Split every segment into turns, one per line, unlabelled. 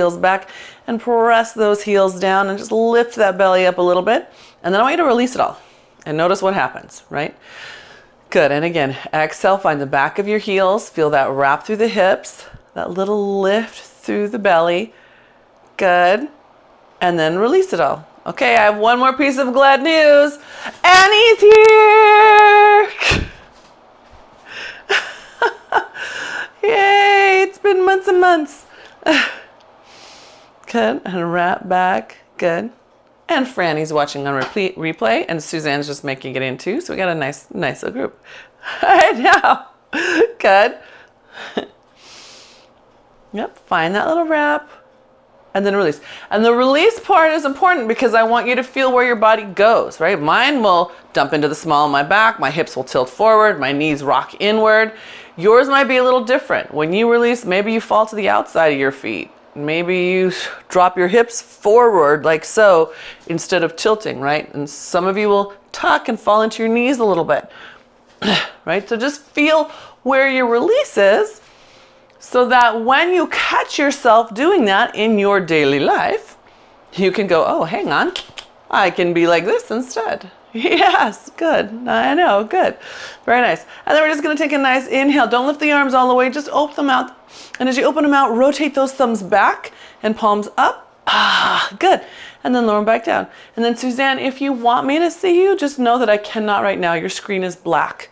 heels back and press those heels down and just lift that belly up a little bit. And then I want you to release it all and notice what happens, right? Good. And again, exhale, find the back of your heels. Feel that wrap through the hips, that little lift through the belly. Good. And then release it all. Okay, I have one more piece of glad news. Annie's here! Yay, it's been months and months. Good, and wrap back, good. And Franny's watching on replay, and Suzanne's just making it in too, so we got a nice little group. All right, now, good. Yep, find that little wrap, and then release. And the release part is important because I want you to feel where your body goes, right? Mine will dump into the small of my back, my hips will tilt forward, my knees rock inward. Yours might be a little different. When you release, maybe you fall to the outside of your feet. Maybe you drop your hips forward like so instead of tilting, right? And some of you will tuck and fall into your knees a little bit, right? So just feel where your release is so that when you catch yourself doing that in your daily life, you can go, oh, hang on, I can be like this instead. Yes, good. I know, good. Very nice. And then we're just going to take a nice inhale. Don't lift the arms all the way, just open them out. And as you open them out, rotate those thumbs back and palms up. Ah, good. And then lower them back down. And then Suzanne, if you want me to see you, just know that I cannot right now. Your screen is black.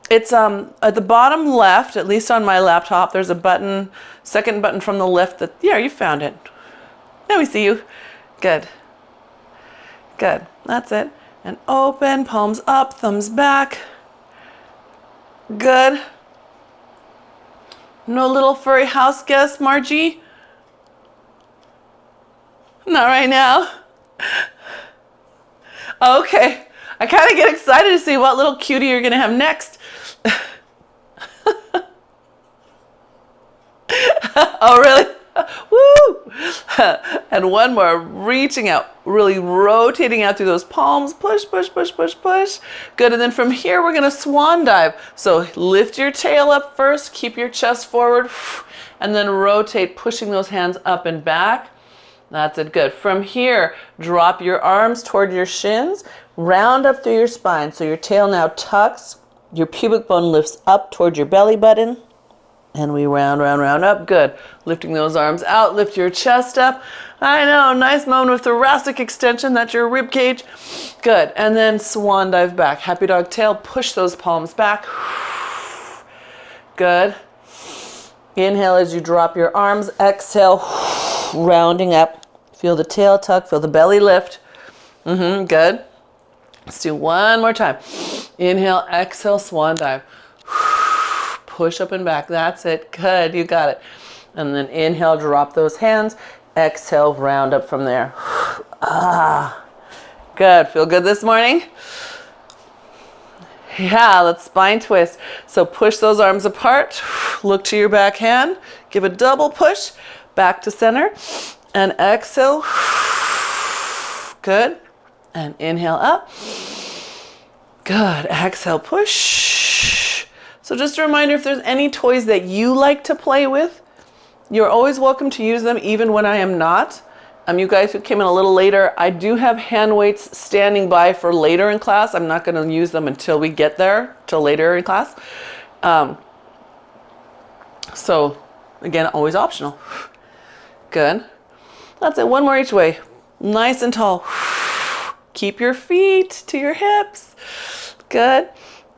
It's at the bottom left, at least on my laptop, there's a button, second button from the left that, yeah, you found it. Now we see you. Good. Good. That's it. And open, palms up, thumbs back. Good. No little furry house guest, Margie? Not right now. Okay. I kind of get excited to see what little cutie you're going to have next. Oh, really? Woo! And one more, reaching out, really rotating out through those palms. Push, push, push, push, push. Good, and then from here, we're gonna swan dive. So lift your tail up first, keep your chest forward, and then rotate, pushing those hands up and back. That's it, good. From here, drop your arms toward your shins, round up through your spine. So your tail now tucks, your pubic bone lifts up toward your belly button. And we round, round, round up. Good. Lifting those arms out. Lift your chest up. I know. Nice moment of thoracic extension. That's your rib cage. Good. And then swan dive back. Happy dog tail. Push those palms back. Good. Inhale as you drop your arms. Exhale. Rounding up. Feel the tail tuck. Feel the belly lift. Good. Let's do one more time. Inhale. Exhale. Swan dive. Push up and back. That's it. Good. You got it. And then inhale, drop those hands. Exhale, round up from there. Ah, good. Feel good this morning? Yeah, let's spine twist. So push those arms apart. Look to your back hand. Give a double push back to center. And exhale. Good. And inhale up. Good. Exhale, push. So just a reminder, if there's any toys that you like to play with, you're always welcome to use them even when I am not. You guys who came in a little later, I do have hand weights standing by for later in class. I'm not going to use them until we get there, till later in class. So again, always optional. Good. That's it. One more each way. Nice and tall. Keep your feet to your hips. Good.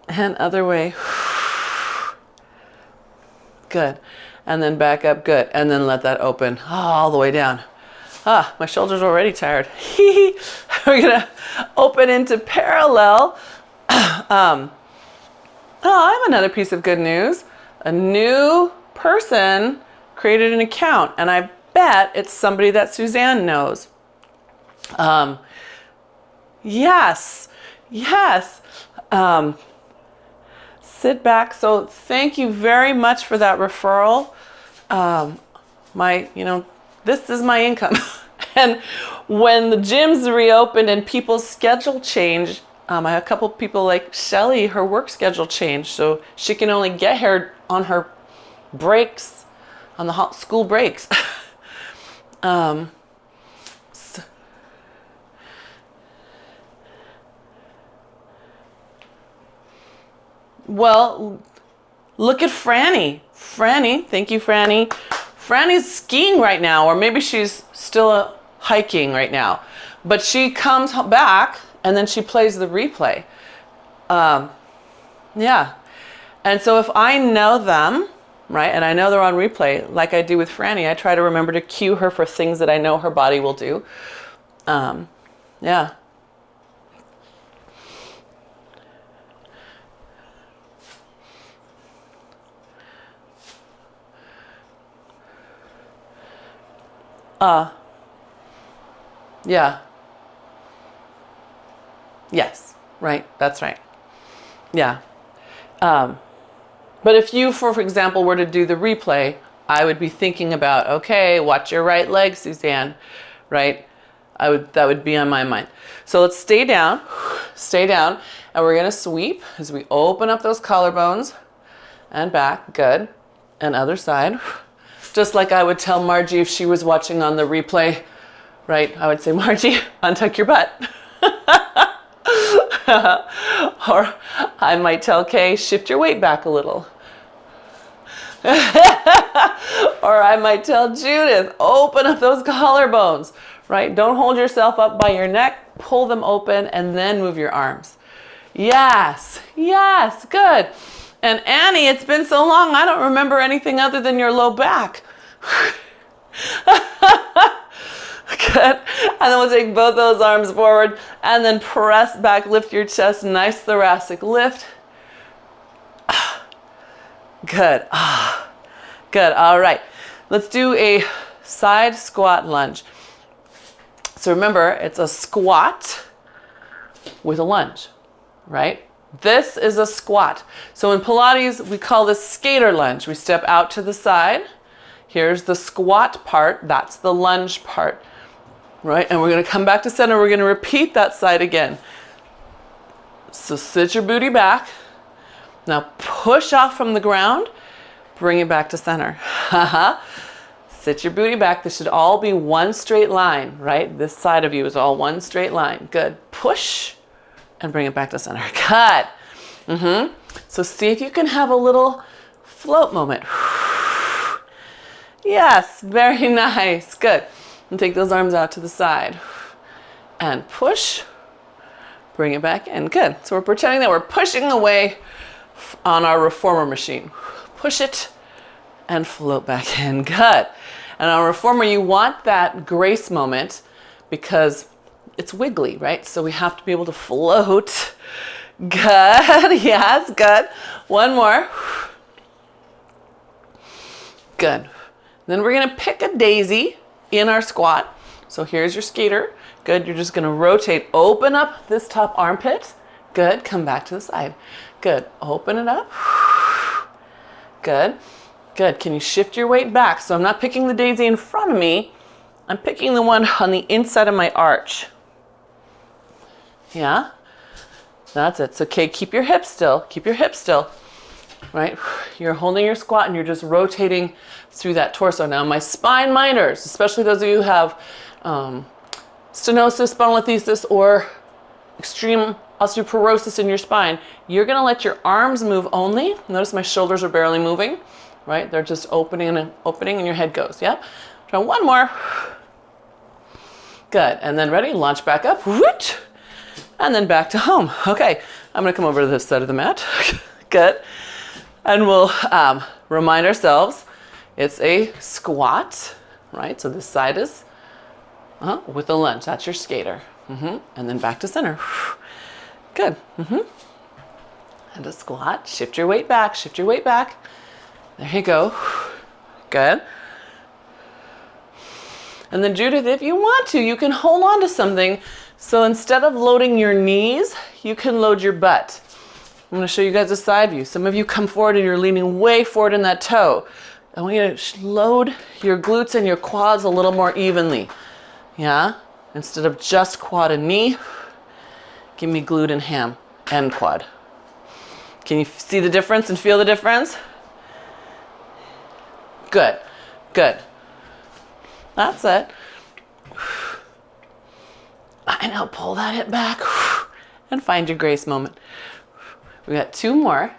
And other way. Good. And then back up. Good. And then let that open all the way down. Ah, my shoulders are already tired. We're going to open into parallel. I have another piece of good news. A new person created an account, and I bet it's somebody that Suzanne knows. Yes. Sit back. So thank you very much for that referral. This is my income. And when the gyms reopened and people's schedule changed, I had a couple people like Shelly, her work schedule changed. So she can only get here on her breaks on the school breaks. Well, look at Franny. Franny, thank you, Franny. Franny's skiing right now, or maybe she's still hiking right now. But she comes back and then she plays the replay. Yeah. And so if I know them, right, and I know they're on replay, like I do with Franny, I try to remember to cue her for things that I know her body will do. Yeah. Yeah. Yes. Right. That's right. Yeah. But if you, for example, were to do the replay, I would be thinking about, okay, watch your right leg, Suzanne, right? That would be on my mind. So let's stay down, and we're gonna sweep as we open up those collarbones and back, good. And other side. Just like I would tell Margie if she was watching on the replay, right? I would say, Margie, untuck your butt. Or I might tell Kay, shift your weight back a little. Or I might tell Judith, open up those collarbones, right? Don't hold yourself up by your neck, pull them open, and then move your arms. Yes, yes, good. And Annie, it's been so long, I don't remember anything other than your low back. Good. And then we'll take both those arms forward and then press back, lift your chest, nice thoracic lift. Good. Good. All right. Let's do a side squat lunge. So remember, it's a squat with a lunge, right? This is a squat. So in Pilates, we call this skater lunge. We step out to the side. Here's the squat part. That's the lunge part, right? And we're going to come back to center. We're going to repeat that side again. So sit your booty back. Now push off from the ground. Bring it back to center. Sit your booty back. This should all be one straight line, right? This side of you is all one straight line. Good. Push and bring it back to center. Cut. So see if you can have a little float moment. Yes, very nice. Good. And take those arms out to the side. And push. Bring it back in. Good. So we're pretending that we're pushing away on our reformer machine. Push it and float back in. Good. And on reformer, you want that grace moment because it's wiggly, right? So we have to be able to float. Good. Yes, good. One more. Good. Then we're going to pick a daisy in our squat. So here's your skater. Good. You're just going to rotate. Open up this top armpit. Good. Come back to the side. Good. Open it up. Good. Good. Can you shift your weight back? So I'm not picking the daisy in front of me. I'm picking the one on the inside of my arch. Yeah? That's it. So, okay, keep your hips still. Keep your hips still. Right? You're holding your squat and you're just rotating through that torso. Now, my spine minders, especially those of you who have stenosis, spondylolisthesis, or extreme osteoporosis in your spine, you're going to let your arms move only. Notice my shoulders are barely moving, right? They're just opening and your head goes. Yep. Try one more. Good. And then ready? Launch back up. And then back to home. Okay. I'm going to come over to this side of the mat. Good. And we'll remind ourselves it's a squat, right? So this side is with a lunge. That's your skater. And then back to center. Good. And a squat. Shift your weight back. Shift your weight back. There you go. Good. And then Judith, if you want to, you can hold on to something. So instead of loading your knees, you can load your butt. I'm going to show you guys a side view. Some of you come forward and you're leaning way forward in that toe. I want you to load your glutes and your quads a little more evenly. Yeah? Instead of just quad and knee, give me glute and ham and quad. Can you see the difference and feel the difference? Good. Good. That's it. And now pull that hip back and find your grace moment. We got 2 more.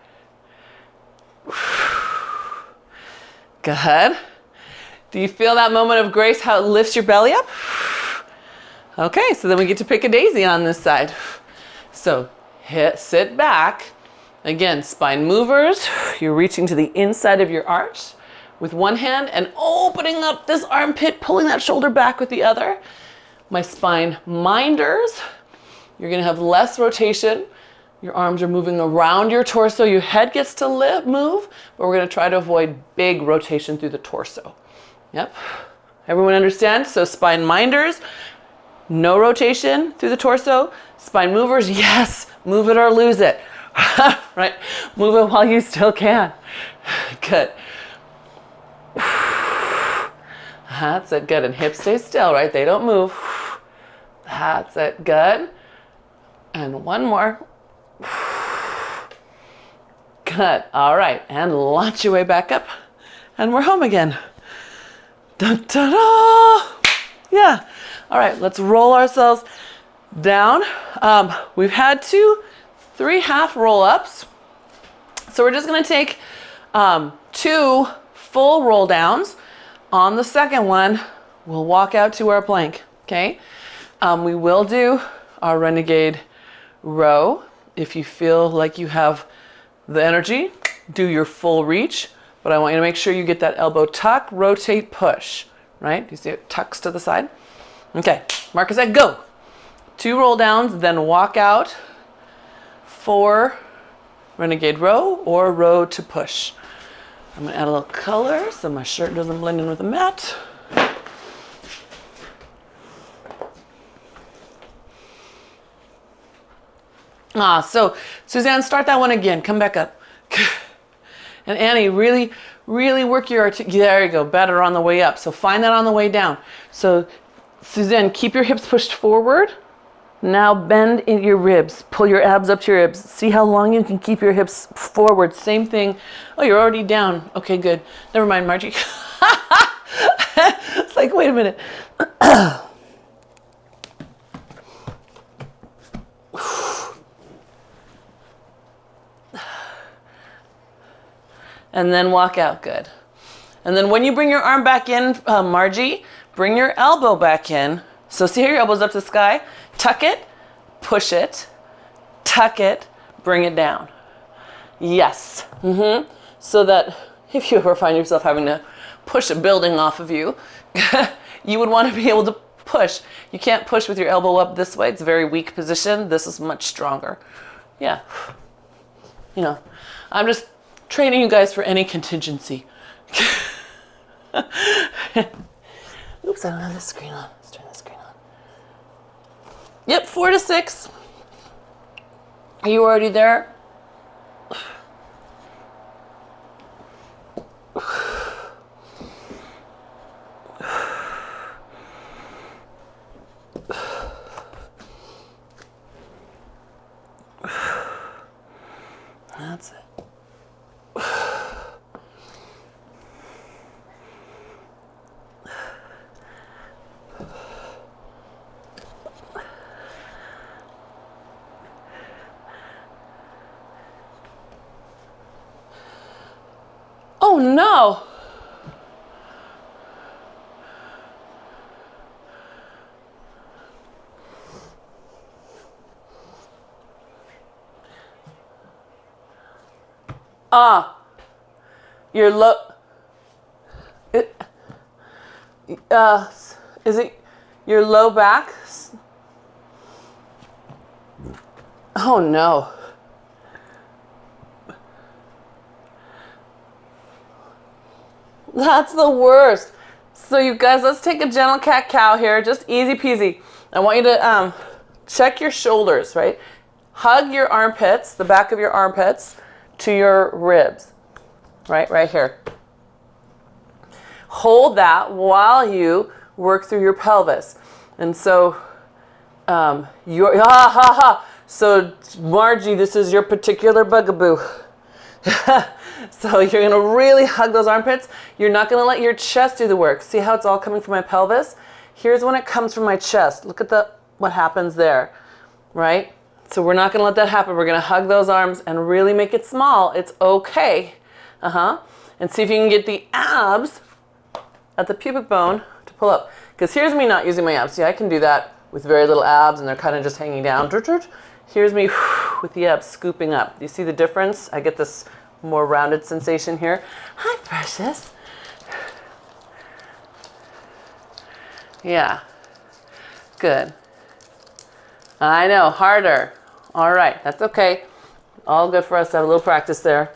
Good. Do you feel that moment of grace, how it lifts your belly up? Okay, so then we get to pick a daisy on this side. So sit back. Again, spine movers. You're reaching to the inside of your arch with one hand and opening up this armpit, pulling that shoulder back with the other. My spine minders. You're gonna have less rotation. Your arms are moving around your torso. Your head gets to move, but we're gonna try to avoid big rotation through the torso. Yep. Everyone understand? So spine minders, no rotation through the torso. Spine movers, yes, move it or lose it. Right? Move it while you still can. Good. That's it, good. And hips stay still, right? They don't move. That's it, good. And one more. Good. All right. And launch your way back up. And we're home again. Dun, dun, dun. Yeah. All right. Let's roll ourselves down. We've had 3 half roll-ups. So we're just going to take 2 full roll downs. On the second one, we'll walk out to our plank. Okay. We will do our renegade row. If you feel like you have the energy, do your full reach, but I want you to make sure you get that elbow tuck, rotate, push, right? You see it tucks to the side? Okay, Marcus said go. 2 roll downs, then walk out for renegade row or row to push. I'm gonna add a little color so my shirt doesn't blend in with the mat. So Suzanne, start that one again. Come back up. And Annie, really, really work your there you go. Better on the way up. So find that on the way down. So Suzanne, keep your hips pushed forward. Now bend in your ribs. Pull your abs up to your ribs. See how long you can keep your hips forward. Same thing. Oh, you're already down. Okay, good. Never mind, Margie. It's like, wait a minute. And then walk out, good. And then when you bring your arm back in, Margie, bring your elbow back in. So see how your elbow's up to the sky? Tuck it, push it, tuck it, bring it down. Yes. So that if you ever find yourself having to push a building off of you, you would want to be able to push. You can't push with your elbow up this way. It's a very weak position. This is much stronger. Yeah. You know, I'm just training you guys for any contingency. Oops, I don't have the screen on. Let's turn the screen on. Yep, 4 to 6. Are you already there? That's it. Oh no! Your low. Is it your low back? Oh no. That's the worst. So you guys, let's take a gentle cat-cow here, just easy peasy. I want you to check your shoulders, right? Hug your armpits, the back of your armpits, to your ribs, right here. Hold that while you work through your pelvis. And so, so Margie, this is your particular bugaboo. So you're gonna really hug those armpits. You're not gonna let your chest do the work. See how it's all coming from my pelvis? Here's when it comes from my chest. Look at what happens there, right? So we're not gonna let that happen. We're gonna hug those arms and really make it small. It's okay. And see if you can get the abs at the pubic bone to pull up. Because here's me not using my abs. See, I can do that with very little abs and they're kind of just hanging down. Here's me with the abs scooping up. Do you see the difference? I get this more rounded sensation here. Hi, precious. Yeah, good. I know, harder. All right, that's okay. All good for us to have a little practice there.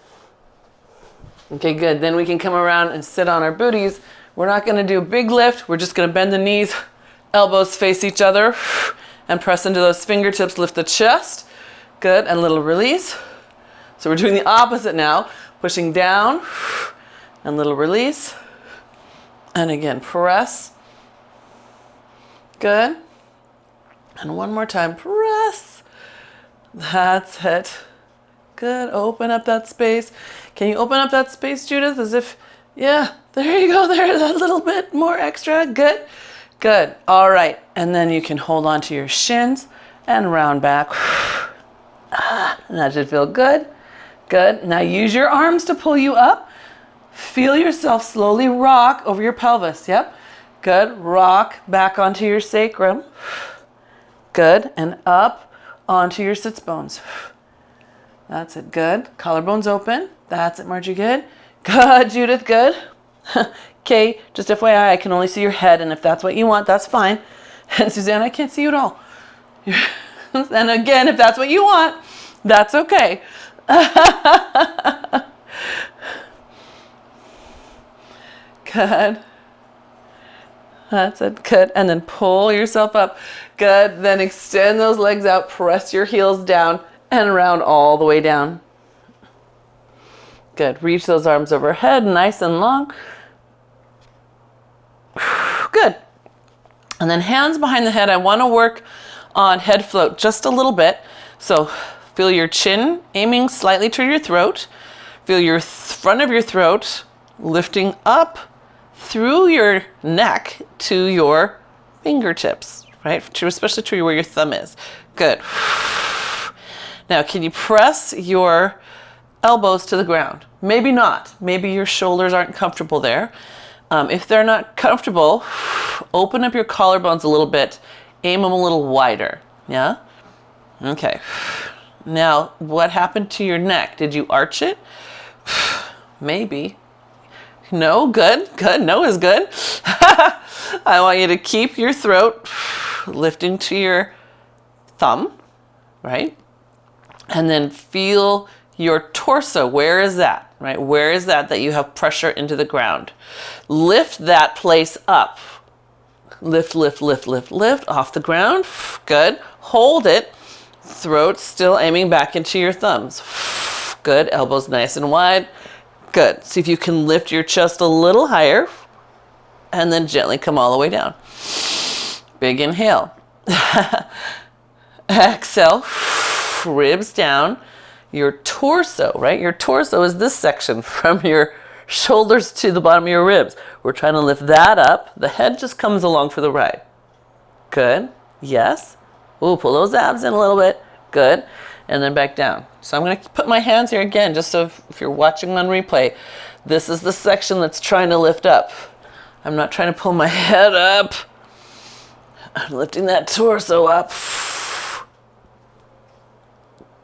Okay, good. Then we can come around and sit on our booties. We're not gonna do a big lift. We're just gonna bend the knees, elbows face each other, and press into those fingertips, lift the chest. Good, and a little release. So we're doing the opposite now. Pushing down, and little release. And again, press. Good. And one more time, press. That's it. Good, open up that space. Can you open up that space, Judith? As if, yeah, there you go, there, that little bit more extra, good. Good, all right. And then you can hold on to your shins and round back. And that should feel good. Good, now use your arms to pull you up. Feel yourself slowly rock over your pelvis, yep. Good, rock back onto your sacrum. Good, and up onto your sits bones. That's it, good. Collarbones open. That's it, Margie, good. Good, Judith, good. Okay, just FYI, I can only see your head, and if that's what you want, that's fine. And Suzanne, I can't see you at all. And again, if that's what you want, that's okay. Good. That's it, good. And then pull yourself up. Good, then extend those legs out, press your heels down, and round all the way down. Good, reach those arms overhead, nice and long. Good. And then hands behind the head. I want to work on head float just a little bit. So feel your chin aiming slightly to your throat. Feel your front of your throat lifting up through your neck to your fingertips, right? Especially to where your thumb is. Good. Now, can you press your elbows to the ground? Maybe not. Maybe your shoulders aren't comfortable there. If they're not comfortable, open up your collarbones a little bit. Aim them a little wider. Yeah? Okay. Now, what happened to your neck? Did you arch it? Maybe. No? Good. Good. No is good. I want you to keep your throat lifting to your thumb, right? And then feel your torso. Where is that, right? Where is that you have pressure into the ground? Lift that place up. Lift, lift, lift, lift, lift off the ground. Good. Hold it. Throat still aiming back into your thumbs. Good. Elbows nice and wide. Good. See if you can lift your chest a little higher and then gently come all the way down. Big inhale. Exhale. Ribs down. Your torso, right? Your torso is this section from your shoulders to the bottom of your ribs. We're trying to lift that up. The head just comes along for the ride. Good. Yes. Ooh, pull those abs in a little bit. Good. And then back down. So I'm going to put my hands here again, just so if you're watching on replay, this is the section that's trying to lift up. I'm not trying to pull my head up. I'm lifting that torso up.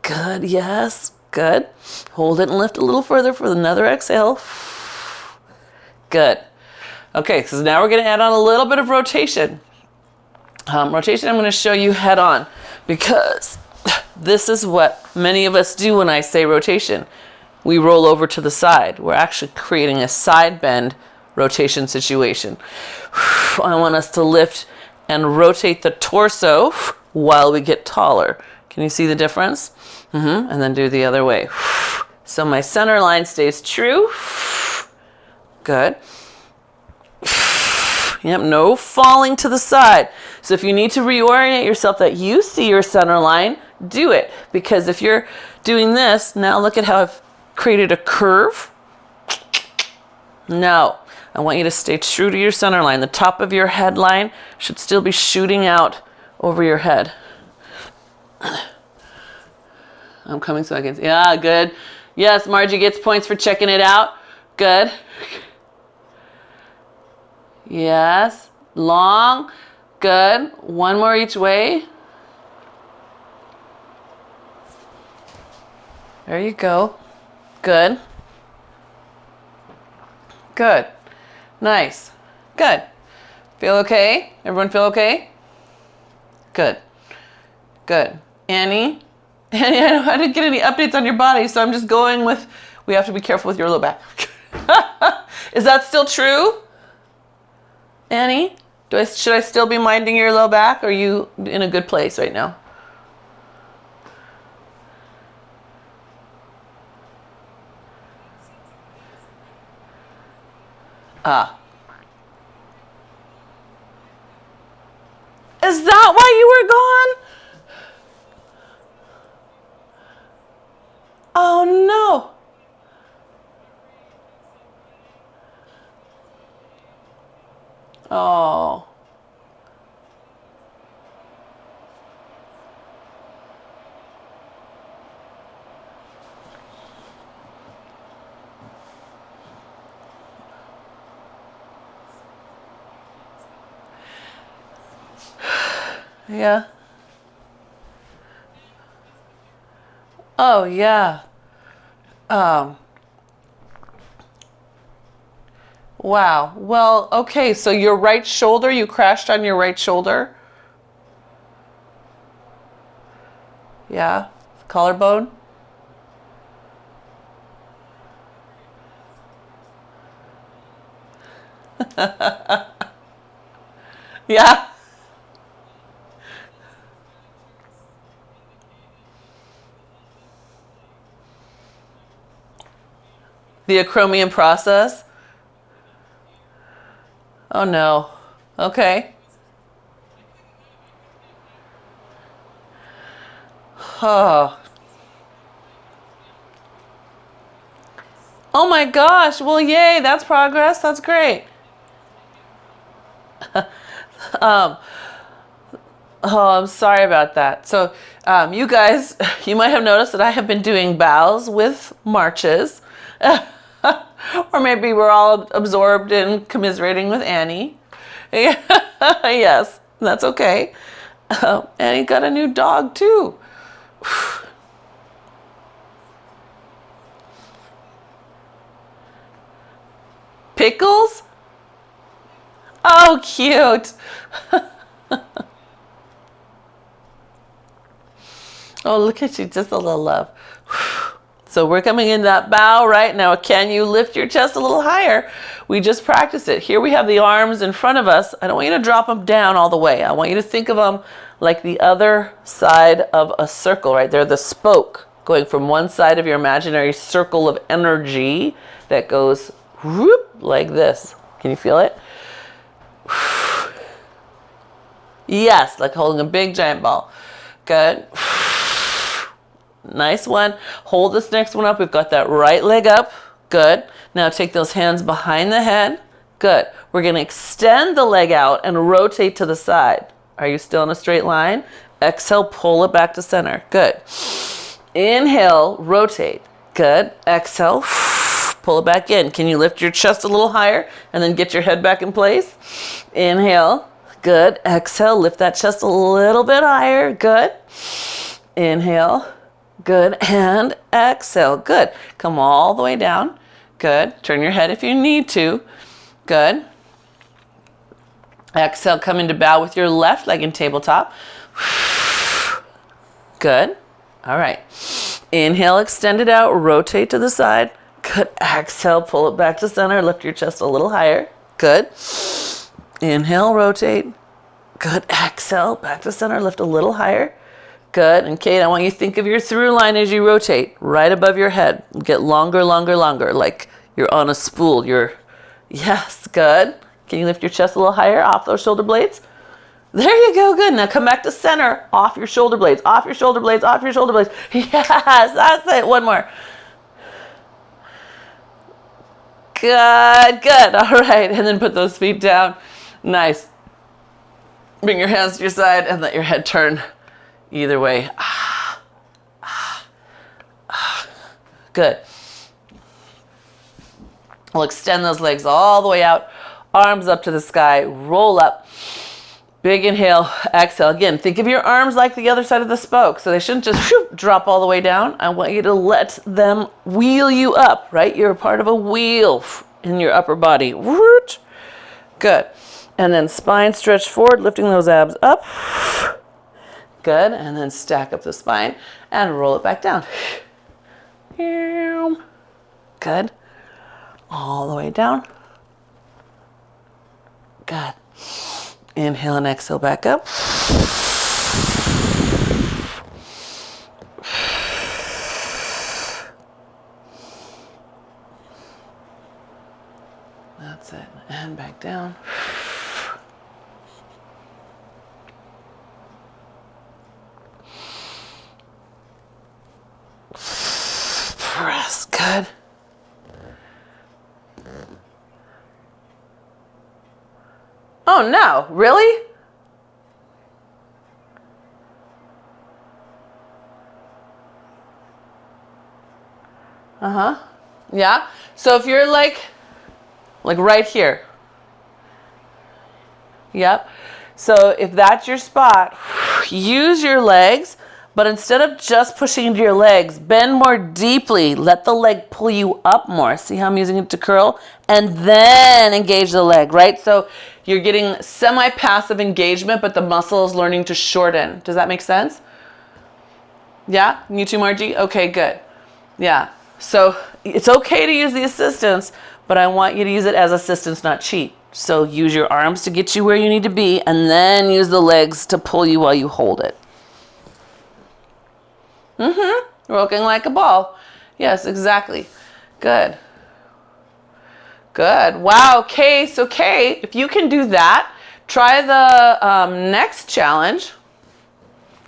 Good, yes, good. Hold it and lift a little further for another exhale. Good. Okay, so now we're going to add on a little bit of rotation. Rotation I'm going to show you head on, because this is what many of us do when I say rotation. We roll over to the side. We're actually creating a side bend rotation situation. I want us to lift and rotate the torso while we get taller. Can you see the difference? And then do the other way. So my center line stays true. Good. Yep, no falling to the side. So if you need to reorient yourself that you see your center line, do it. Because if you're doing this, now look at how I've created a curve No. I want you to stay true to your center line. The top of your head line should still be shooting out over your head. I'm coming so I can see. Yeah, good. Yes, Margie gets points for checking it out. Good. Yes. Long. Good. One more each way. There you go. Good. Good. Nice. Good. Feel okay? Everyone feel okay? Good. Good. Annie? Annie, I didn't get any updates on your body, so I'm just going with, we have to be careful with your low back. Is that still true? Annie? Should I still be minding your low back, or are you in a good place right now? Ah. Is that why you were gone? Oh no. Oh. Yeah. Oh yeah. Wow. Well, okay, so your right shoulder, you crashed on your right shoulder? Yeah. Collarbone? Yeah. The acromion process? Oh no. Okay. Oh. Oh my gosh. Well, yay. That's progress. That's great. Oh, I'm sorry about that. So, you guys, you might have noticed that I have been doing bows with marches. Or maybe we're all absorbed in commiserating with Annie. Yes, that's okay. Annie got a new dog too. Pickles? Oh, cute. Oh, look at you, just a little love. So we're coming in that bow right now. Can you lift your chest a little higher? We just practiced it. Here we have the arms in front of us. I don't want you to drop them down all the way. I want you to think of them like the other side of a circle, right? They're the spoke going from one side of your imaginary circle of energy that goes whoop, like this. Can you feel it? Yes, like holding a big giant ball. Good. Nice one. Hold this next one up. We've got that right leg up. Good. Now take those hands behind the head. Good. We're going to extend the leg out and rotate to the side. Are you still in a straight line? Exhale, pull it back to center. Good. Inhale, rotate. Good. Exhale, pull it back in. Can you lift your chest a little higher and then get your head back in place? Inhale. Good. Exhale, lift that chest a little bit higher. Good. Inhale. Good. And exhale. Good. Come all the way down. Good. Turn your head if you need to. Good. Exhale, come into bow with your left leg in tabletop. Good. All right. Inhale, extend it out, rotate to the side. Good. Exhale, pull it back to center, lift your chest a little higher. Good. Inhale, rotate. Good. Exhale, back to center, lift a little higher. Good. And Kate, I want you to think of your through line as you rotate, right above your head. Get longer, longer, longer, like you're on a spool. Yes, good. Can you lift your chest a little higher off those shoulder blades? There you go, good. Now come back to center, off your shoulder blades, off your shoulder blades, off your shoulder blades. Yes, that's it. One more. Good, good. All right, and then put those feet down. Nice. Bring your hands to your side and let your head turn either way. Good. We'll extend those legs all the way out, arms up to the sky, roll up. Big inhale, exhale. Again, think of your arms like the other side of the spoke. So they shouldn't just drop all the way down. I want you to let them wheel you up, right? You're a part of a wheel in your upper body. Good. And then spine stretch forward, lifting those abs up. Good. And then stack up the spine and roll it back down. Good. All the way down. Good. Inhale and exhale back up. That's it. And back down. Press. Good. Oh no, really? Yeah. So if you're like right here. Yep. So if that's your spot, use your legs, but instead of just pushing into your legs, bend more deeply. Let the leg pull you up more. See how I'm using it to curl? And then engage the leg, right? So you're getting semi-passive engagement, but the muscle is learning to shorten. Does that make sense? Yeah? You too, Margie? Okay, good. Yeah. So it's okay to use the assistance, but I want you to use it as assistance, not cheat. So use your arms to get you where you need to be, and then use the legs to pull you while you hold it. Rocking like a ball. Yes, exactly. Good. Good. Wow. Okay. So Kay, if you can do that, try the next challenge,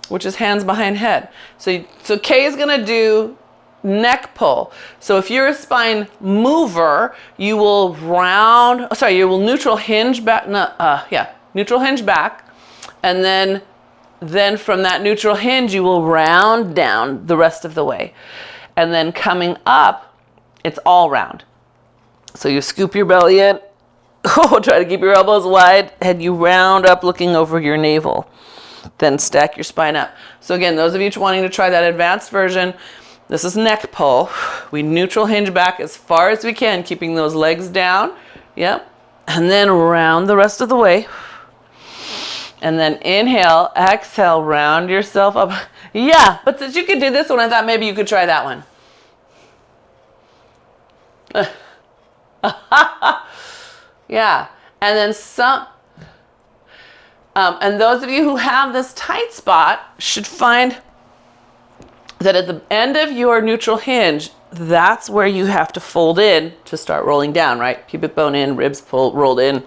which is hands behind head. So Kay is going to do neck pull. So if you're a spine mover, you will neutral hinge back. Neutral hinge back, and then from that neutral hinge, you will round down the rest of the way. And then coming up, it's all round. So you scoop your belly in. Try to keep your elbows wide. And you round up looking over your navel. Then stack your spine up. So again, those of you wanting to try that advanced version, this is neck pull. We neutral hinge back as far as we can, keeping those legs down. Yep. And then round the rest of the way. And then inhale, exhale, round yourself up. Yeah, but since you could do this one, I thought maybe you could try that one. Yeah, and then some. And those of you who have this tight spot should find that at the end of your neutral hinge, that's where you have to fold in to start rolling down, right? Pubic bone in, ribs rolled in.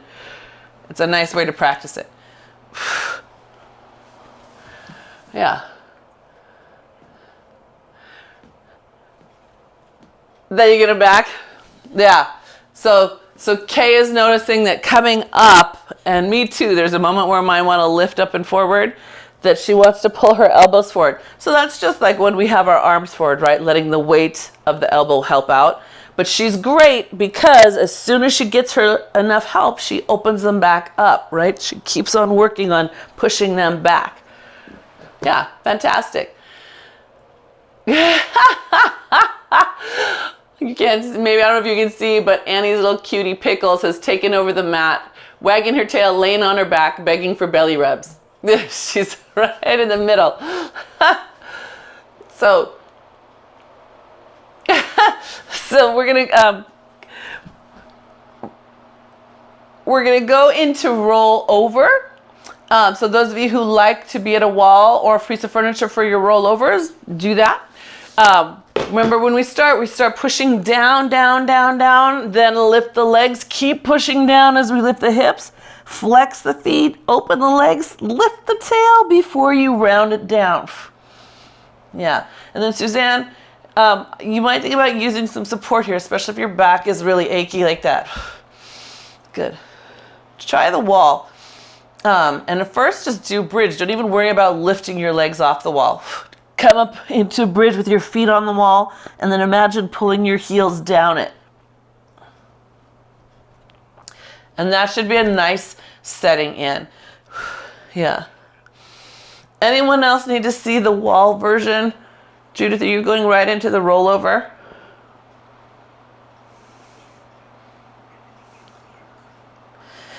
It's a nice way to practice it. Yeah. Then you get it back. Yeah. So Kay is noticing that coming up, and me too, there's a moment where I want to lift up and forward, that she wants to pull her elbows forward. So that's just like when we have our arms forward, right? Letting the weight of the elbow help out. But she's great because as soon as she gets her enough help, she opens them back up, right? She keeps on working on pushing them back. Yeah, fantastic. You can't, maybe I don't know if you can see, but Annie's little cutie Pickles has taken over the mat, wagging her tail, laying on her back, begging for belly rubs. She's right in the middle. So we're gonna go into roll over. So those of you who like to be at a wall or a piece of furniture for your rollovers, do that. Remember when we start pushing down, down, down, down, then lift the legs, keep pushing down as we lift the hips, flex the feet, open the legs, lift the tail before you round it down. Yeah, and then Suzanne, You might think about using some support here, especially if your back is really achy like that. Good. Try the wall. And at first, just do bridge. Don't even worry about lifting your legs off the wall. Come up into bridge with your feet on the wall, and then imagine pulling your heels down it. And that should be a nice setting in. Yeah. Anyone else need to see the wall version? Judith, are you going right into the rollover?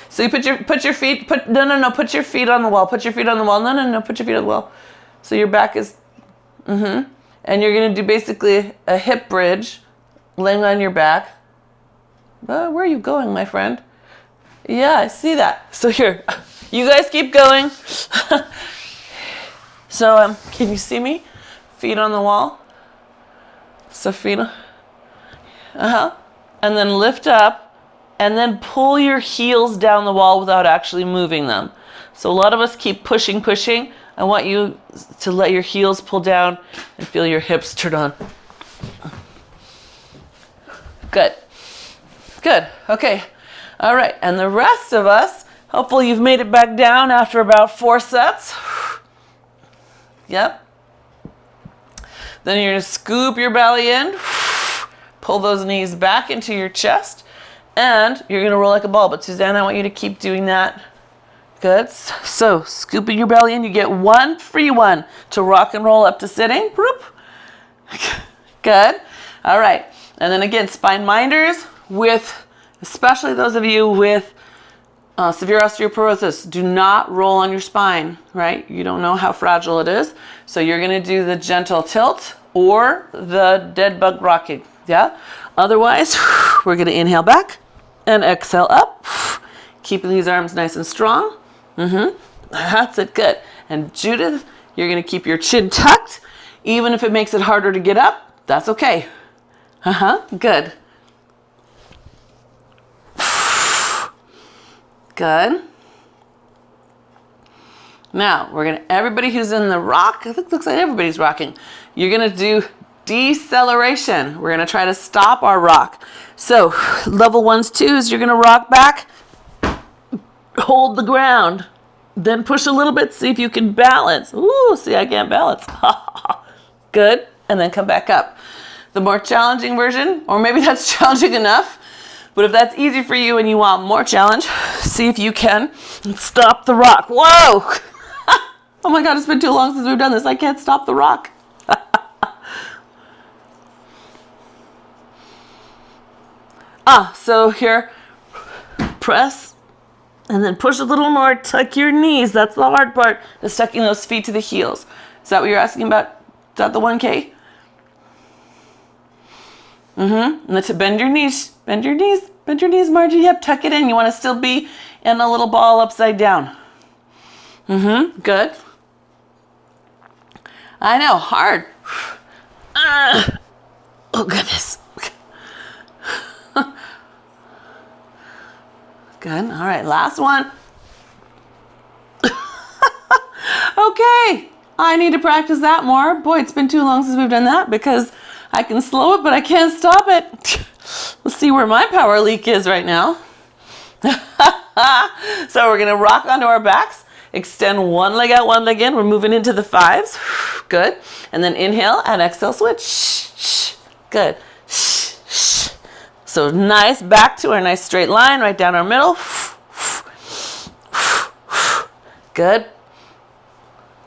So you put your feet, put your feet on the wall. Put your feet on the wall. No, put your feet on the wall. So your back is, and you're going to do basically a hip bridge, laying on your back. Where are you going, my friend? Yeah, I see that. So here, you guys keep going. So, can you see me? Feet on the wall. So feet, and then lift up, and then pull your heels down the wall without actually moving them. So a lot of us keep pushing. I want you to let your heels pull down and feel your hips turn on. Good. Okay. All right. And the rest of us, hopefully you've made it back down after about 4 sets. Yep. Then you're going to scoop your belly in, pull those knees back into your chest, and you're going to roll like a ball. But Suzanne, I want you to keep doing that. Good. So scooping your belly in, you get one free one to rock and roll up to sitting. Good. All right. And then again, spine minders with, especially those of you with severe osteoporosis, do not roll on your spine, right? You don't know how fragile it is. So you're going to do the gentle tilt or the dead bug rocking. Yeah. Otherwise, we're going to inhale back and exhale up, keeping these arms nice and strong. That's it. Good. And Judith, you're going to keep your chin tucked. Even if it makes it harder to get up, that's okay. Good. Good. Now, everybody who's in the rock, I think it looks like everybody's rocking. You're going to do deceleration. We're going to try to stop our rock. So, level 1s, 2s, you're going to rock back, hold the ground, then push a little bit, see if you can balance. Ooh, see, I can't balance. Good. And then come back up. The more challenging version, or maybe that's challenging enough, but if that's easy for you and you want more challenge, see if you can stop the rock. Whoa! Oh my God, it's been too long since we've done this. I can't stop the rock. So here, press, and then push a little more, tuck your knees. That's the hard part, is tucking those feet to the heels. Is that what you're asking about? Is that the 1K? And then to bend your knees, Margie. Yep, tuck it in. You want to still be in a little ball upside down. Good. I know, hard. Oh goodness. Good. All right, last one. Okay, I need to practice that more. Boy, it's been too long since we've done that because I can slow it, but I can't stop it. Let's see where my power leak is right now. So we're going to rock onto our backs, extend one leg out, one leg in. We're moving into the 5s. Good. And then inhale and exhale, switch. Good. So nice, back to our nice straight line, right down our middle. Good.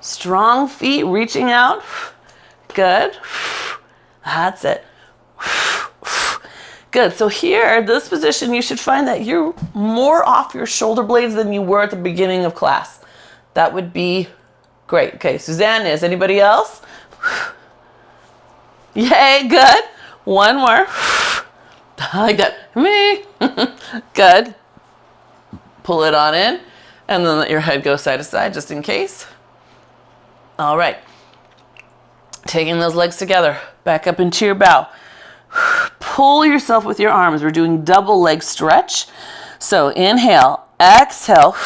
Strong feet reaching out. Good. That's it. Good. So here, this position, you should find that you're more off your shoulder blades than you were at the beginning of class. That would be great. Okay, Suzanne is. Anybody else? Yay, good. One more. I like that. Me. Good. Pull it on in, and then let your head go side to side just in case. All right. Taking those legs together, back up into your bow. Pull yourself with your arms. We're doing double leg stretch. So inhale, exhale,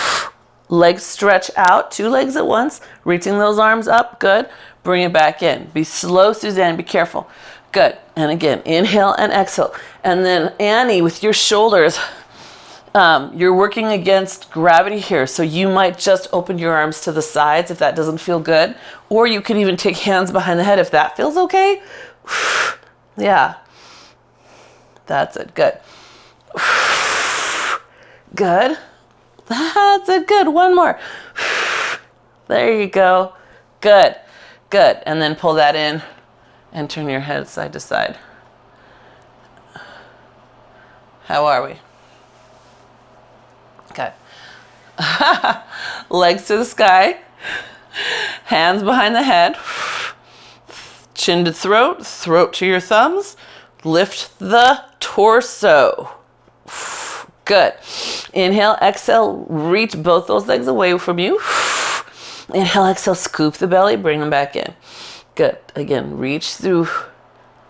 legs stretch out, 2 legs at once, reaching those arms up. Good. Bring it back in. Be slow, Suzanne. Be careful. Good. And again, inhale and exhale. And then Annie, with your shoulders, you're working against gravity here. So you might just open your arms to the sides if that doesn't feel good. Or you can even take hands behind the head if that feels okay. Yeah. That's it. Good. Good. That's it. Good. One more. There you go. Good. Good. And then pull that in and turn your head side to side. How are we? Good. Legs to the sky. Hands behind the head. Chin to throat. Throat to your thumbs. Lift the torso. Good. Inhale, exhale, reach both those legs away from you. Inhale, exhale, scoop the belly, bring them back in. Good. Again, reach through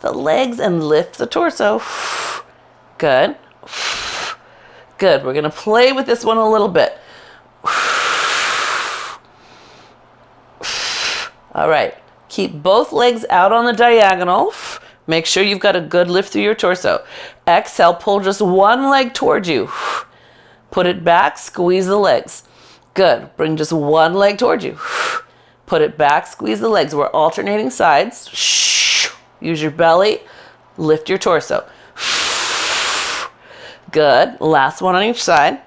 the legs and lift the torso. Good. Good. We're going to play with this one a little bit. All right. Keep both legs out on the diagonal. Make sure you've got a good lift through your torso. Exhale, pull just one leg towards you. Put it back, squeeze the legs. Good. Bring just one leg towards you. Put it back, squeeze the legs. We're alternating sides. Use your belly, lift your torso. Good. Last one on each side.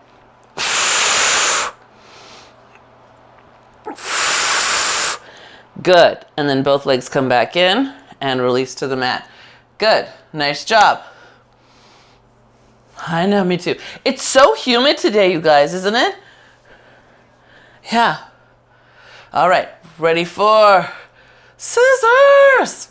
Good. And then both legs come back in and release to the mat. Good. Nice job. I know, me too. It's so humid today, you guys, isn't it? Yeah. All right. Ready for scissors.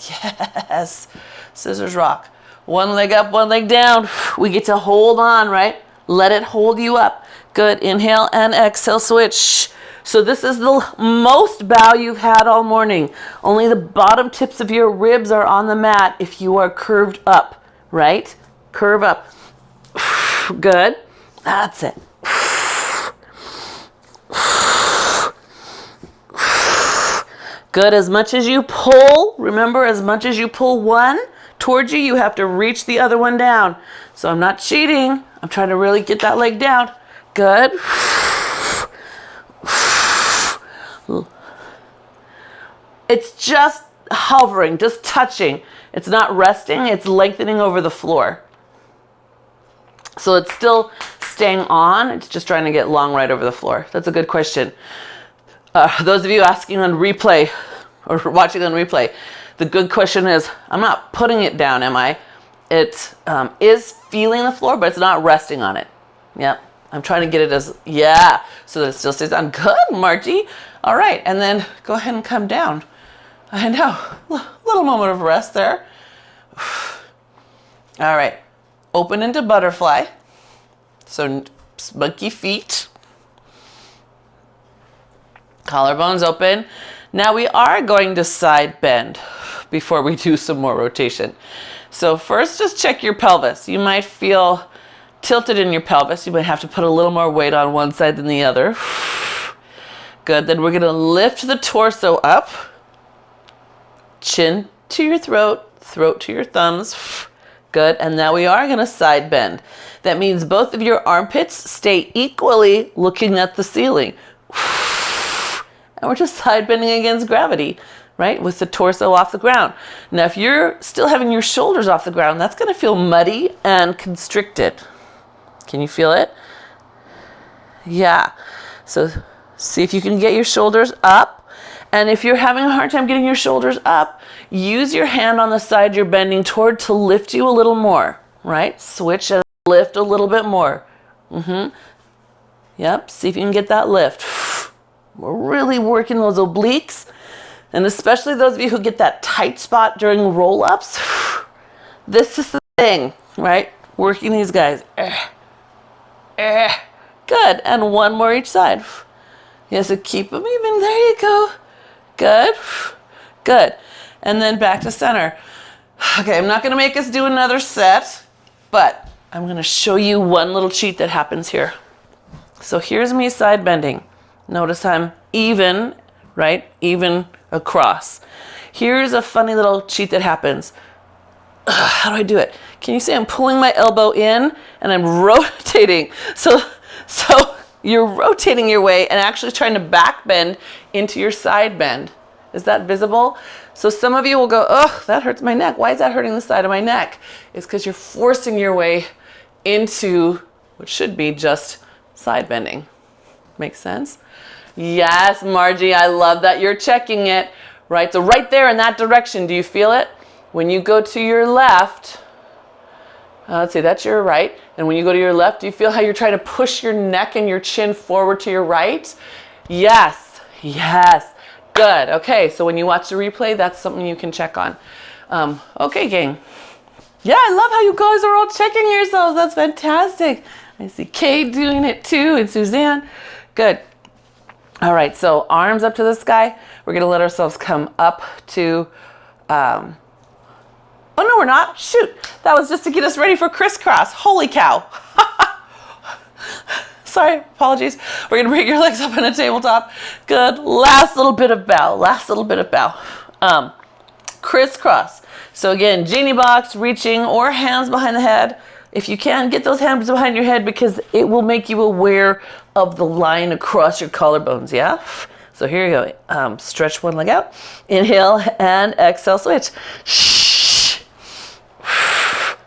Yes. Scissors rock. One leg up, one leg down. We get to hold on, right? Let it hold you up. Good. Inhale and exhale, switch. So this is the most bow you've had all morning. Only the bottom tips of your ribs are on the mat if you are curved up, right? Curve up. Good. That's it. Good. As much as you pull, remember, as much as you pull one towards you, you have to reach the other one down. So I'm not cheating. I'm trying to really get that leg down. Good. It's just hovering, just touching. It's not resting, it's lengthening over the floor. So it's still staying on, it's just trying to get long right over the floor. That's a good question. Those of you asking on replay or watching on replay, the good question is, I'm not putting it down, am I? It is feeling the floor, but it's not resting on it. Yep. I'm trying to get it as, yeah, so that it still stays on. Good, Margie. All right, and then go ahead and come down. I know, little moment of rest there. All right, open into butterfly. So monkey feet. Collarbones open. Now we are going to side bend before we do some more rotation. So first just check your pelvis. You might feel tilted in your pelvis. You might have to put a little more weight on one side than the other. Good, then we're gonna lift the torso up. Chin to your throat, throat to your thumbs. Good, and now we are gonna side bend. That means both of your armpits stay equally looking at the ceiling. And we're just side bending against gravity, right? With the torso off the ground. Now, if you're still having your shoulders off the ground, that's gonna feel muddy and constricted. Can you feel it? Yeah. So see if you can get your shoulders up. And if you're having a hard time getting your shoulders up, use your hand on the side you're bending toward to lift you a little more, right? Switch and lift a little bit more. Yep, see if you can get that lift. We're really working those obliques. And especially those of you who get that tight spot during roll-ups. This is the thing, right? Working these guys. Good, and one more each side. Yeah, so keep them even. There you go. Good. Good. And then back to center. Okay, I'm not going to make us do another set, but I'm going to show you one little cheat that happens here. So here's me side bending. Notice I'm even right? Even across. Here's a funny little cheat that happens. How do I do it? Can you see I'm pulling my elbow in and I'm rotating? So you're rotating your way and actually trying to back bend into your side bend. Is that visible? So some of you will go, oh, that hurts my neck. Why is that hurting the side of my neck? It's because you're forcing your way into what should be just side bending. Makes sense? Yes, Margie, I love that you're checking it. Right, so right there in that direction, do you feel it? When you go to your left, let's see, that's your right. And when you go to your left, do you feel how you're trying to push your neck and your chin forward to your right? Yes, yes, good. Okay, so when you watch the replay, that's something you can check on. Okay, gang. Yeah, I love how you guys are all checking yourselves. That's fantastic. I see Kay doing it too, and Suzanne. Good. All right, so arms up to the sky. We're gonna let ourselves come up to, oh no, we're not. Shoot, that was just to get us ready for crisscross. Holy cow. Sorry, apologies. We're gonna bring your legs up on a tabletop. Good, last little bit of bow, last little bit of bow. Crisscross. So again, genie box, reaching, or hands behind the head. If you can, get those hands behind your head because it will make you aware of the line across your collarbones, yeah? So here you go. Stretch one leg out. Inhale and exhale, switch.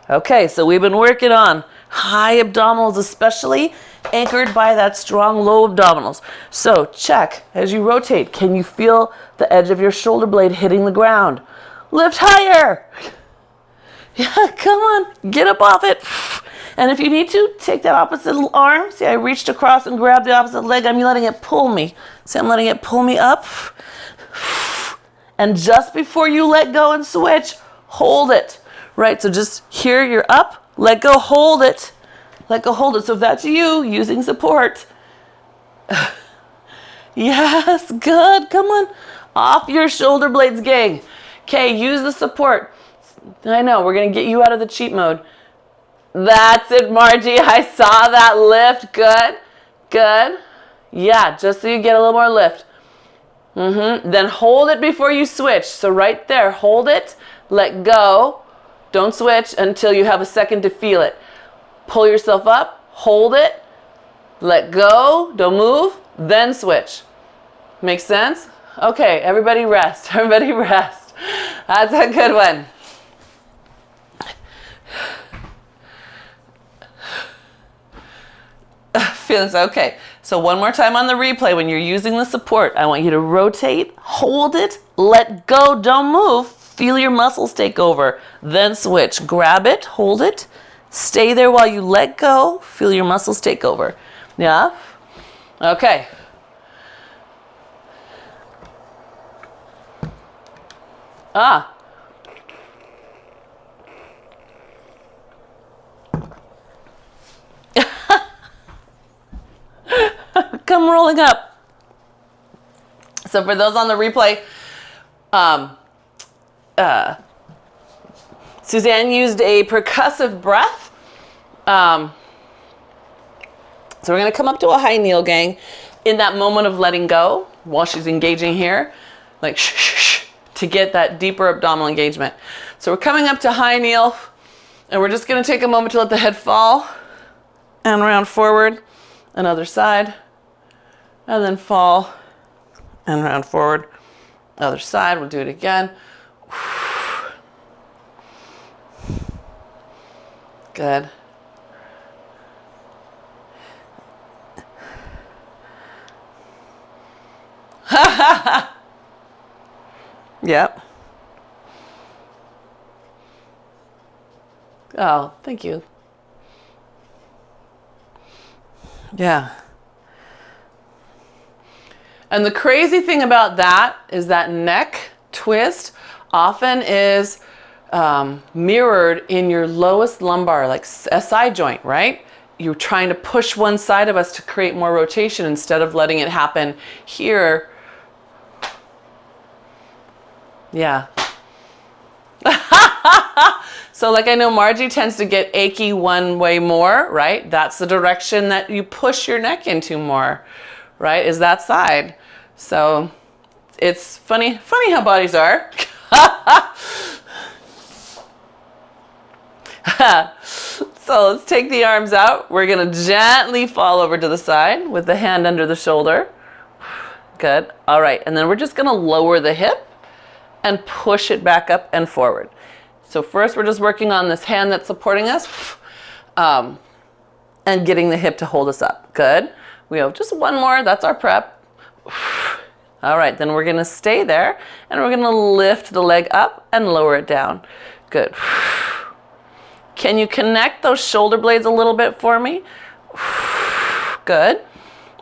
Okay, so we've been working on high abdominals, especially anchored by that strong low abdominals. So check as you rotate. Can you feel the edge of your shoulder blade hitting the ground? Lift higher. Yeah, come on, get up off it. And if you need to, take that opposite arm. See, I reached across and grabbed the opposite leg. I'm letting it pull me. See, I'm letting it pull me up. And just before you let go and switch, hold it. Right, so just here, you're up, let go, hold it. Let go, hold it. So if that's you using support. Yes, good, come on. Off your shoulder blades, gang. Okay, use the support. I know, we're gonna get you out of the cheat mode. That's it, Margie, I saw that lift, good, good. Yeah, just so you get a little more lift. Then hold it before you switch. So right there, hold it, let go. Don't switch until you have a second to feel it. Pull yourself up, hold it, let go, don't move, then switch. Make sense? Okay, everybody rest, everybody rest. That's a good one. Feeling so okay. So one more time on the replay, when you're using the support, I want you to rotate, hold it, let go, don't move, feel your muscles take over, then switch. Grab it, hold it, stay there while you let go, feel your muscles take over. Yeah? Okay. Come rolling up. So for those on the replay, Suzanne used a percussive breath. So we're going to come up to a high kneel, gang, in that moment of letting go while she's engaging here, like shh, shh, shh, to get that deeper abdominal engagement. So we're coming up to high kneel, and we're just going to take a moment to let the head fall and round forward, another side, and then fall and round forward, other side. We'll do it again. Good. Yep. Oh, thank you. Yeah. And the crazy thing about that is that neck twist often is mirrored in your lowest lumbar, like a side joint, right? You're trying to push one side of us to create more rotation instead of letting it happen here. Yeah. So like I know Margie tends to get achy one way more, right? That's the direction that you push your neck into more, right? Is that side. So It's funny how bodies are. So let's take the arms out. We're gonna gently fall over to the side with the hand under the shoulder. Good. All right, and then we're just gonna lower the hip and push it back up and forward. So first we're just working on this hand that's supporting us and getting the hip to hold us up. Good. We have just one more, that's our prep. All right, then we're gonna stay there and we're gonna lift the leg up and lower it down. Good. Can you connect those shoulder blades a little bit for me? Good.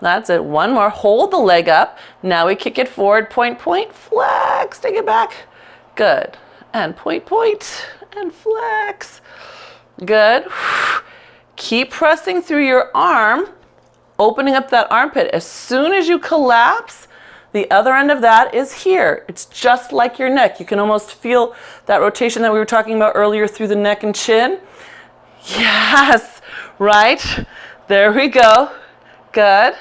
That's it. One more. Hold the leg up. Now we kick it forward. Point, point, flex. Take it back. Good. And point, point, and flex. Good. Keep pressing through your arm, opening up that armpit. As soon as you collapse, the other end of that is here. It's just like your neck. You can almost feel that rotation that we were talking about earlier through the neck and chin. Yes, right? There we go. Good.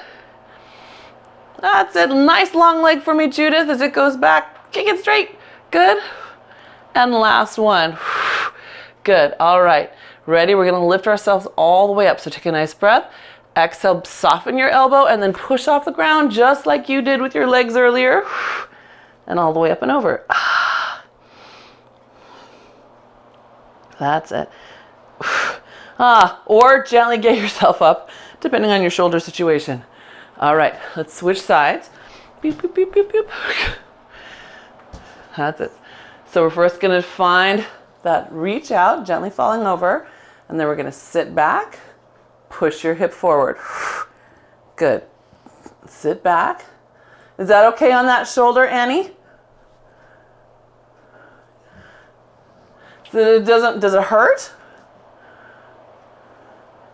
That's it. Nice long leg for me, Judith, as it goes back. Kick it straight. Good. And last one. Good. All right. Ready? We're going to lift ourselves all the way up. So take a nice breath. Exhale, soften your elbow, and then push off the ground just like you did with your legs earlier. And all the way up and over. That's it. Or gently get yourself up, depending on your shoulder situation. All right, let's switch sides. Beep, beep, beep, beep, beep. That's it. So we're first gonna find that reach out, gently falling over, and then we're gonna sit back, push your hip forward. Good. Sit back. Is that okay on that shoulder, Annie? Does it hurt?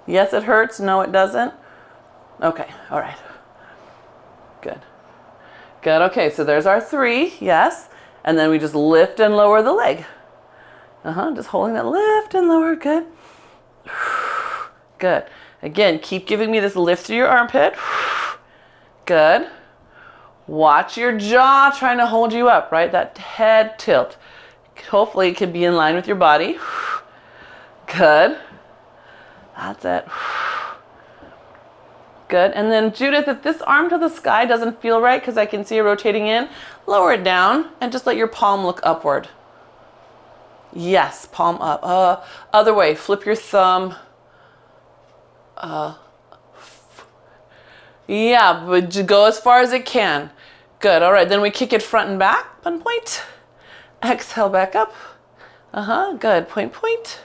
Yes, it hurts. No, it doesn't. Okay, all right. Good. Good, okay, so there's our 3, yes. And then we just lift and lower the leg. Just holding that lift and lower, good. Good. Again, keep giving me this lift through your armpit. Good. Watch your jaw trying to hold you up, right? That head tilt. Hopefully it can be in line with your body. Good. That's it. Good. And then Judith, if this arm to the sky doesn't feel right, because I can see it rotating in, lower it down and just let your palm look upward. Yes, palm up. Other way, flip your thumb. Yeah, but go as far as it can. Good. All right, then we kick it front and back. And point. Exhale back up. Good. Point, point.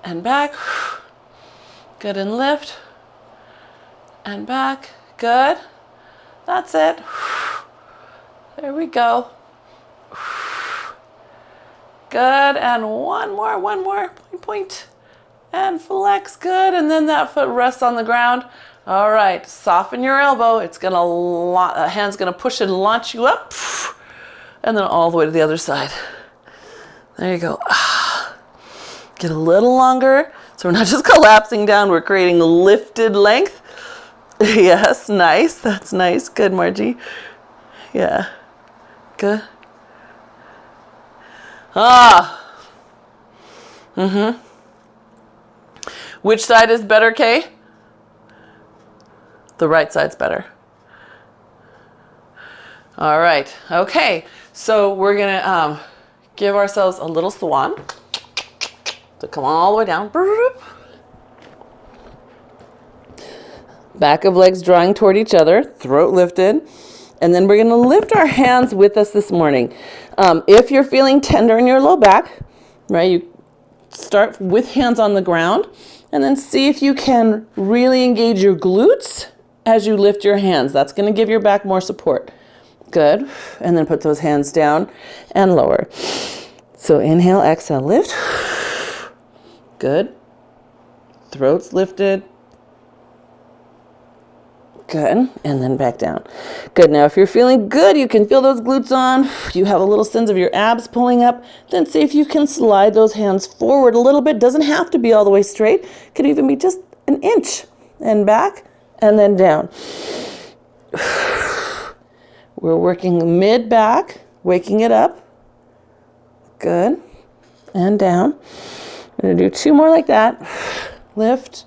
And back. Good, and lift. And back. Good. That's it. There we go. Good, and one more. Point, point. And flex, good, and then that foot rests on the ground. All right, soften your elbow. It's gonna, hand's gonna push and launch you up. And then all the way to the other side. There you go. Get a little longer. So we're not just collapsing down, we're creating lifted length. Yes, nice. That's nice. Good, Margie. Yeah. Good. Which side is better, Kay? The right side's better. All right. Okay. So we're gonna give ourselves a little swan. So come all the way down. Back of legs drawing toward each other, throat lifted. And then we're gonna lift our hands with us this morning. If you're feeling tender in your low back, right, you start with hands on the ground and then see if you can really engage your glutes as you lift your hands. That's gonna give your back more support. Good. And then put those hands down and lower. So inhale, exhale, lift. Good. Throat's lifted. Good. And then back down. Good. Now, if you're feeling good, you can feel those glutes on. You have a little sense of your abs pulling up. Then see if you can slide those hands forward a little bit. Doesn't have to be all the way straight. Could even be just an inch. And back and then down. We're working mid back, waking it up. Good. And down. I'm going to do 2 more like that. Lift,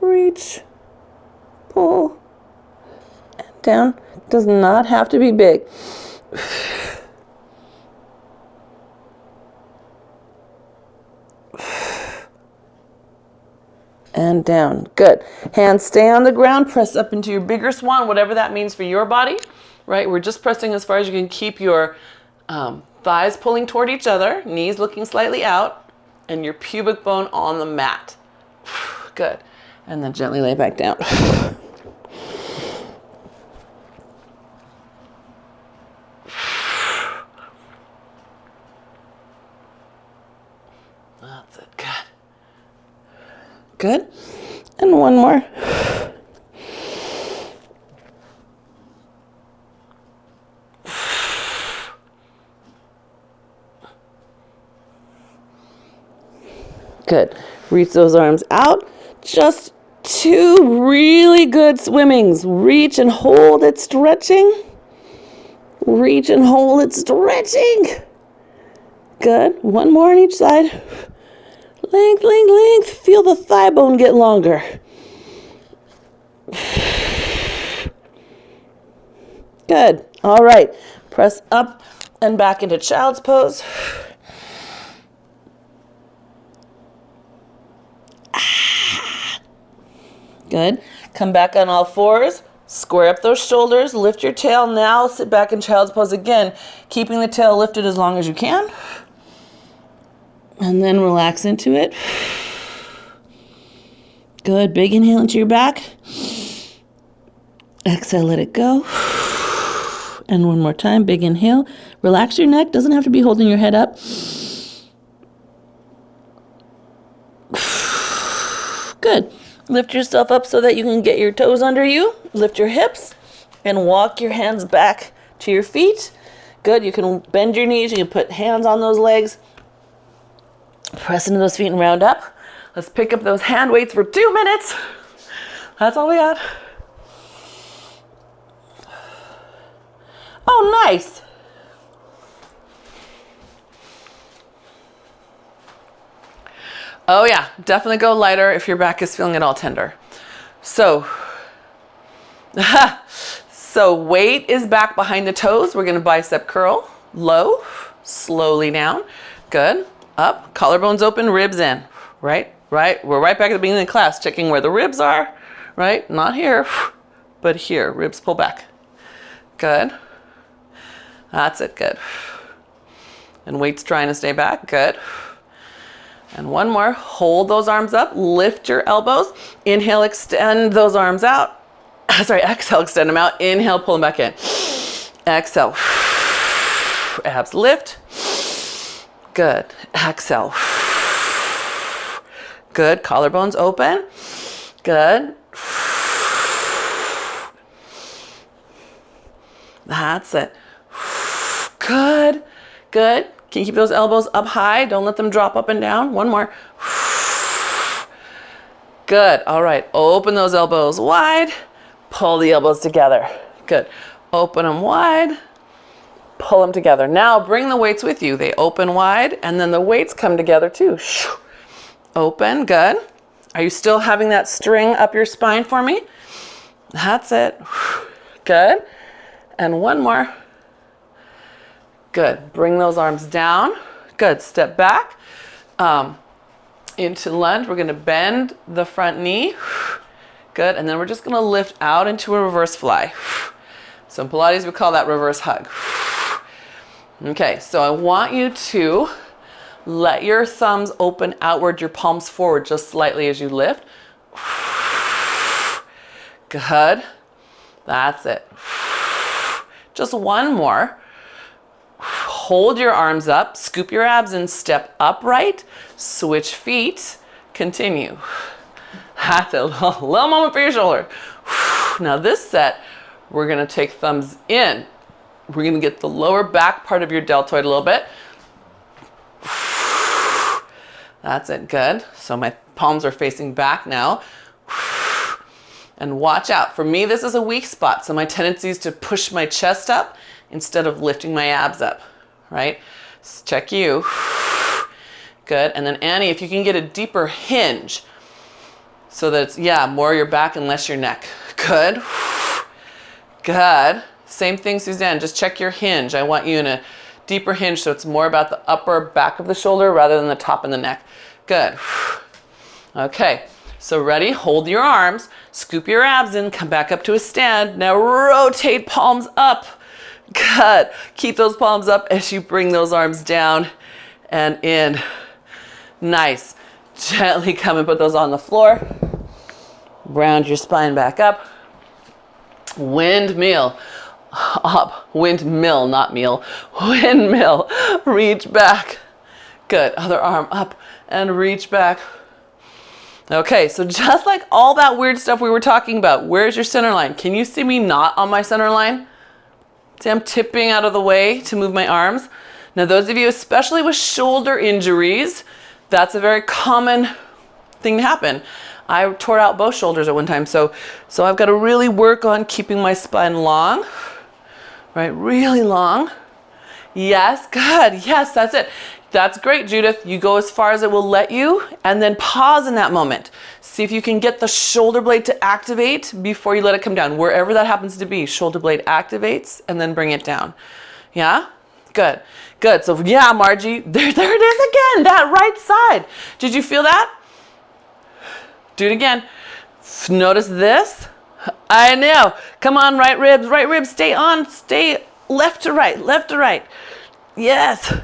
reach, pull, and down. Does not have to be big. And down. Good. Hands stay on the ground. Press up into your bigger swan, whatever that means for your body, right? We're just pressing as far as you can. Keep your thighs pulling toward each other, knees looking slightly out, and your pubic bone on the mat. Good. And then gently lay back down. That's it. Good. Good. And one more. Good. Reach those arms out. Just 2 really good swimmings. Reach and hold it, stretching. Reach and hold it, stretching. Good. One more on each side. Length, length, length. Feel the thigh bone get longer. Good. All right. Press up and back into child's pose. Good. Come back on all fours. Square up those shoulders. Lift your tail. Now sit back in child's pose again, keeping the tail lifted as long as you can. And then relax into it. Good. Big inhale into your back. Exhale, let it go. And one more time. Big inhale. Relax your neck. Doesn't have to be holding your head up. Good. Lift yourself up so that you can get your toes under you. Lift your hips and walk your hands back to your feet. Good. You can bend your knees. You can put hands on those legs. Press into those feet and round up. Let's pick up those hand weights for 2 minutes. That's all we got. Oh, nice. Oh yeah, definitely go lighter if your back is feeling at all tender. So weight is back behind the toes. We're gonna bicep curl, low, slowly down. Good, up, collarbones open, ribs in. Right. We're right back at the beginning of the class, checking where the ribs are, right? Not here, but here, ribs pull back. Good. That's it, good. And weight's trying to stay back, good. And one more, hold those arms up, lift your elbows, inhale, extend those arms out. Sorry, exhale, extend them out, inhale, pull them back in. Exhale, abs lift, good, exhale. Good, collarbones open, good. That's it. Good, good. Can you keep those elbows up high? Don't let them drop up and down. One more. Good. All right. Open those elbows wide. Pull the elbows together. Good. Open them wide. Pull them together. Now bring the weights with you. They open wide and then the weights come together too. Open. Good. Are you still having that string up your spine for me? That's it. Good. And one more. Good. Bring those arms down. Good. Step back into lunge. We're going to bend the front knee. Good. And then we're just going to lift out into a reverse fly. So in Pilates, we call that reverse hug. Okay. So I want you to let your thumbs open outward, your palms forward just slightly as you lift. Good. That's it. Just one more. Hold your arms up, scoop your abs and step upright, switch feet, continue. That's a little moment for your shoulder. Now this set, we're gonna take thumbs in. We're gonna get the lower back part of your deltoid a little bit. That's it, good. So my palms are facing back now. And watch out. For me, this is a weak spot. So my tendency is to push my chest up instead of lifting my abs up, right? So check you. Good. And then Annie, if you can get a deeper hinge so that it's, yeah, more your back and less your neck. Good. Good. Same thing, Suzanne. Just check your hinge. I want you in a deeper hinge so it's more about the upper back of the shoulder rather than the top and the neck. Good. Okay. So ready? Hold your arms, scoop your abs in, come back up to a stand. Now rotate palms up. Good. Keep those palms up as you bring those arms down and in. Nice. Gently come and put those on the floor. Round your spine back up. Windmill. Up. Windmill, not meal. Windmill. Reach back. Good. Other arm up and reach back. Okay, so just like all that weird stuff we were talking about, where's your center line? Can you see me not on my center line? See, I'm tipping out of the way to move my arms. Now, those of you, especially with shoulder injuries, that's a very common thing to happen. I tore out both shoulders at one time, so I've got to really work on keeping my spine long, right? Really long. Yes, good. Yes, that's it. That's great, Judith. You go as far as it will let you and then pause in that moment. See if you can get the shoulder blade to activate before you let it come down. Wherever that happens to be, shoulder blade activates and then bring it down. Yeah? Good. Good. So yeah, Margie, there it is again, that right side. Did you feel that? Do it again. Notice this. I know. Come on, right ribs, stay on, stay left to right. Yes.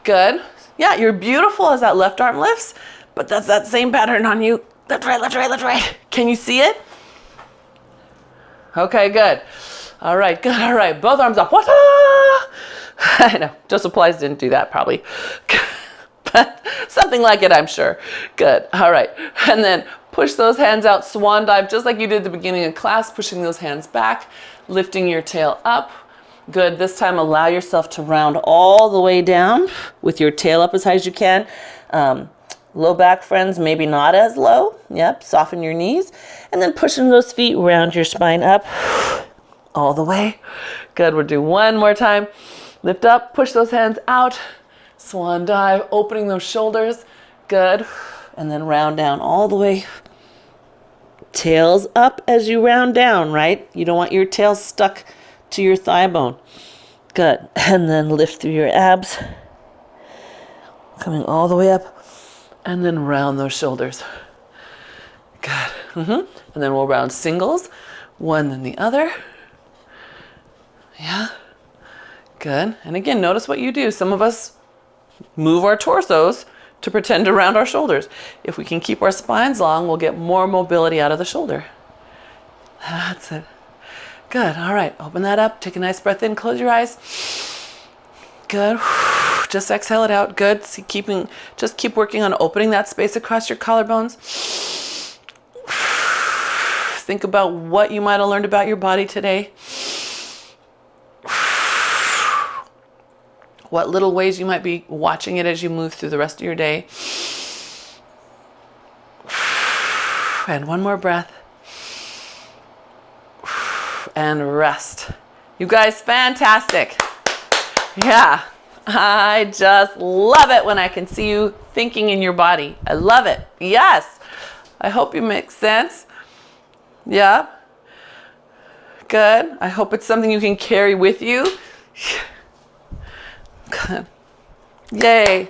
Good. Yeah, you're beautiful as that left arm lifts, but that's that same pattern on you. Left, right. Can you see it? Okay, good. All right, good. All right, both arms up. I know, Joseph Plies didn't do that probably, but something like it, I'm sure. Good. All right, and then push those hands out, swan dive, just like you did at the beginning of class, pushing those hands back, lifting your tail up. Good. This time, allow yourself to round all the way down with your tail up as high as you can. Low back, friends, maybe not as low. Yep. Soften your knees. And then pushing those feet, round your spine up all the way. Good. We'll do one more time. Lift up, push those hands out. Swan dive, opening those shoulders. Good. And then round down all the way. Tails up as you round down, right? You don't want your tail stuck to your thigh bone. Good. And then lift through your abs. Coming all the way up. And then round those shoulders. Good. And then we'll round singles. One then the other. Yeah. Good. And again, notice what you do. Some of us move our torsos to pretend to round our shoulders. If we can keep our spines long, we'll get more mobility out of the shoulder. That's it. Good. All right. Open that up. Take a nice breath in. Close your eyes. Good. Just exhale it out. Good. Just keep working on opening that space across your collarbones. Think about what you might have learned about your body today. What little ways you might be watching it as you move through the rest of your day. And one more breath. And rest. You guys, fantastic. Yeah, I just love it when I can see you thinking in your body. I love it. Yes. I hope it makes sense. Yeah. Good. I hope it's something you can carry with you. Good. Yay.